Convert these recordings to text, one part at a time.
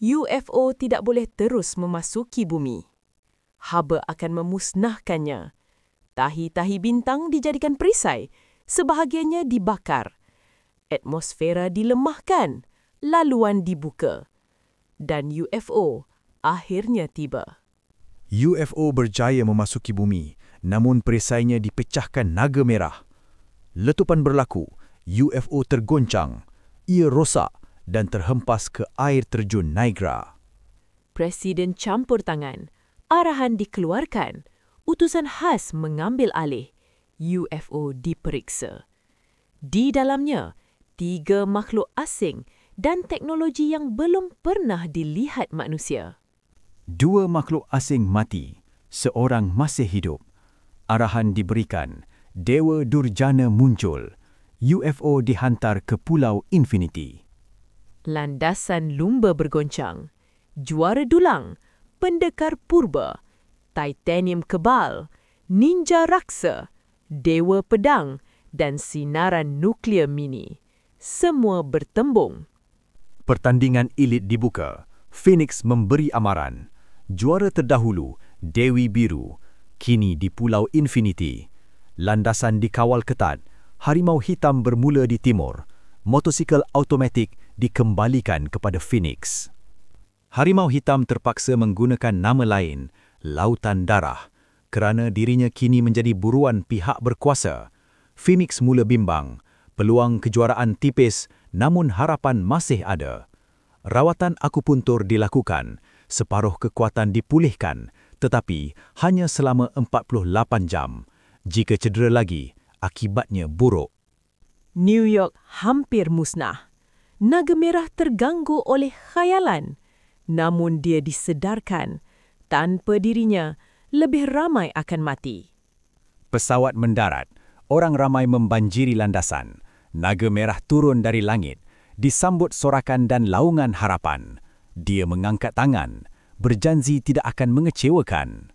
UFO tidak boleh terus memasuki bumi. Haba akan memusnahkannya. Tahi-tahi bintang dijadikan perisai, sebahagiannya dibakar. Atmosfera dilemahkan, laluan dibuka. Dan UFO akhirnya tiba. UFO berjaya memasuki bumi, namun perisainya dipecahkan naga merah. Letupan berlaku, UFO tergoncang, ia rosak dan terhempas ke air terjun Niagara. Presiden campur tangan, arahan dikeluarkan, utusan khas mengambil alih, UFO diperiksa. Di dalamnya, 3 makhluk asing dan teknologi yang belum pernah dilihat manusia. 2 makhluk asing mati, seorang masih hidup. Arahan diberikan, Dewa Durjana muncul. UFO dihantar ke Pulau Infinity. Landasan lumba bergoncang, juara dulang, pendekar purba, titanium kebal, ninja raksa, dewa pedang dan sinaran nuklear mini. Semua bertembung. Pertandingan elit dibuka. Phoenix memberi amaran. Juara terdahulu, Dewi Biru, kini di Pulau Infinity. Landasan dikawal ketat. Harimau hitam bermula di timur. Motosikal automatik dikembalikan kepada Phoenix. Harimau hitam terpaksa menggunakan nama lain, Lautan Darah, kerana dirinya kini menjadi buruan pihak berkuasa. Phoenix mula bimbang. Peluang kejuaraan tipis, namun harapan masih ada. Rawatan akupuntur dilakukan, separuh kekuatan dipulihkan, tetapi hanya selama 48 jam. Jika cedera lagi, akibatnya buruk. New York hampir musnah. Naga merah terganggu oleh khayalan. Namun dia disedarkan. Tanpa dirinya, lebih ramai akan mati. Pesawat mendarat. Orang ramai membanjiri landasan. Naga merah turun dari langit. Disambut sorakan dan laungan harapan. Dia mengangkat tangan. Berjanji tidak akan mengecewakan.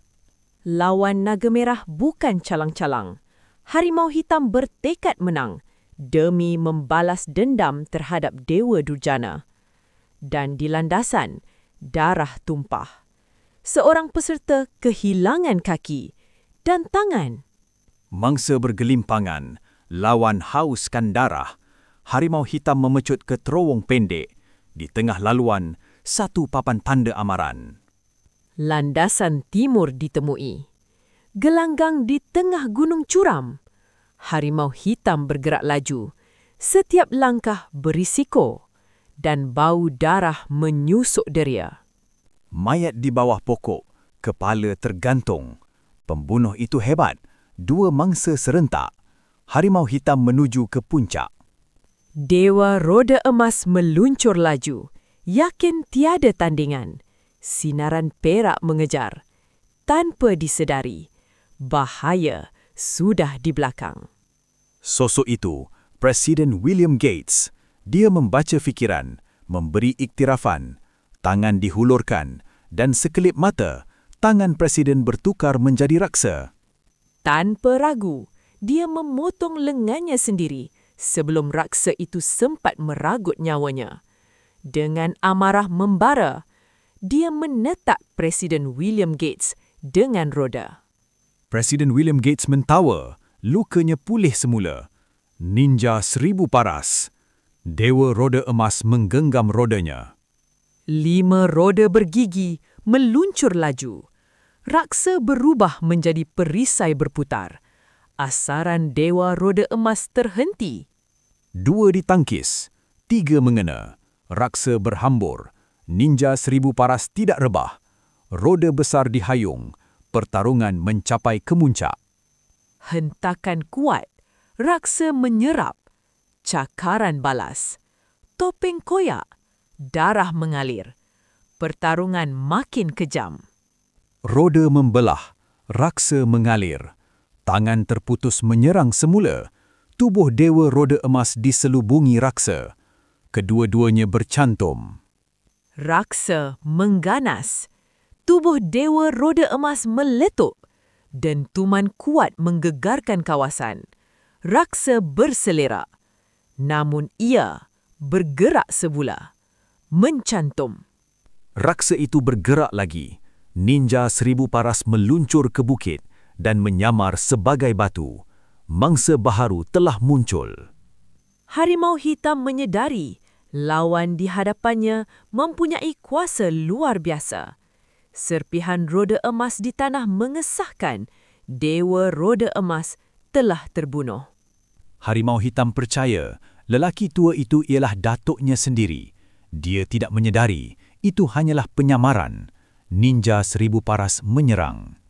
Lawan naga merah bukan calang-calang. Harimau hitam bertekad menang demi membalas dendam terhadap Dewa Durjana. Dan di landasan, darah tumpah. Seorang peserta kehilangan kaki dan tangan. Mangsa bergelimpangan, lawan hauskan darah. Harimau hitam memecut ke terowong pendek. Di tengah laluan, satu papan tanda amaran. Landasan timur ditemui. Gelanggang di tengah gunung curam. Harimau hitam bergerak laju. Setiap langkah berisiko. Dan bau darah menyusuk deria. Mayat di bawah pokok, kepala tergantung. Pembunuh itu hebat. 2 mangsa serentak. Harimau hitam menuju ke puncak. Dewa roda emas meluncur laju. Yakin tiada tandingan. Sinaran perak mengejar. Tanpa disedari, bahaya sudah di belakang. Sosok itu, Presiden William Gates. Dia membaca fikiran, memberi iktirafan, tangan dihulurkan, dan sekelip mata, tangan Presiden bertukar menjadi raksa. Tanpa ragu, dia memotong lengannya sendiri sebelum raksa itu sempat meragut nyawanya. Dengan amarah membara, dia menetak Presiden William Gates dengan roda. Presiden William Gates mentawa, lukanya pulih semula. Ninja 1000 paras. Dewa roda emas menggenggam rodanya. 5 roda bergigi meluncur laju. Raksa berubah menjadi perisai berputar. Asaran Dewa roda emas terhenti. 2 ditangkis, 3 mengena. Raksa berhambur. Ninja 1000 paras tidak rebah. Roda besar dihayung. Pertarungan mencapai kemuncak. Hentakan kuat. Raksa menyerap. Cakaran balas. Topeng koyak. Darah mengalir. Pertarungan makin kejam. Roda membelah. Raksa mengalir. Tangan terputus menyerang semula. Tubuh Dewa Roda Emas diselubungi raksa. Kedua-duanya bercantum. Raksa mengganas. Tubuh Dewa Roda Emas meletup. Dentuman kuat menggegarkan kawasan. Raksa berselerak. Namun ia bergerak sebula. Mencantum. Raksa itu bergerak lagi. Ninja 1000 paras meluncur ke bukit dan menyamar sebagai batu. Mangsa baharu telah muncul. Harimau hitam menyedari lawan di hadapannya mempunyai kuasa luar biasa. Serpihan roda emas di tanah mengesahkan Dewa Roda Emas telah terbunuh. Harimau hitam percaya lelaki tua itu ialah datuknya sendiri. Dia tidak menyedari itu hanyalah penyamaran. Ninja 1000 paras menyerang.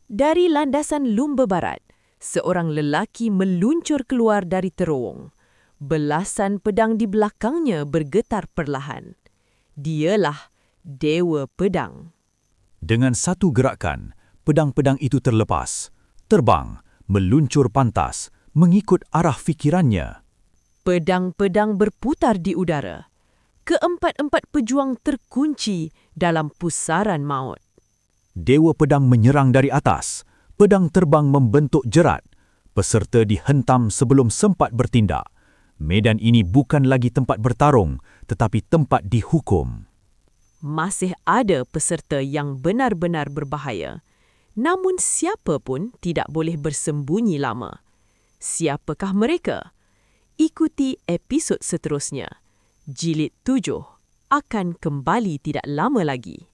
Dari landasan lumba barat, seorang lelaki meluncur keluar dari terowong. Belasan pedang di belakangnya bergetar perlahan. Dialah Dewa Pedang. Dengan satu gerakan, pedang-pedang itu terlepas, terbang, meluncur pantas, mengikut arah fikirannya. Pedang-pedang berputar di udara. Keempat-empat pejuang terkunci dalam pusaran maut. Dewa Pedang menyerang dari atas. Pedang terbang membentuk jerat. Peserta dihentam sebelum sempat bertindak. Medan ini bukan lagi tempat bertarung, tetapi tempat dihukum. Masih ada peserta yang benar-benar berbahaya. Namun siapa pun tidak boleh bersembunyi lama. Siapakah mereka? Ikuti episod seterusnya. Jilid 7 akan kembali tidak lama lagi.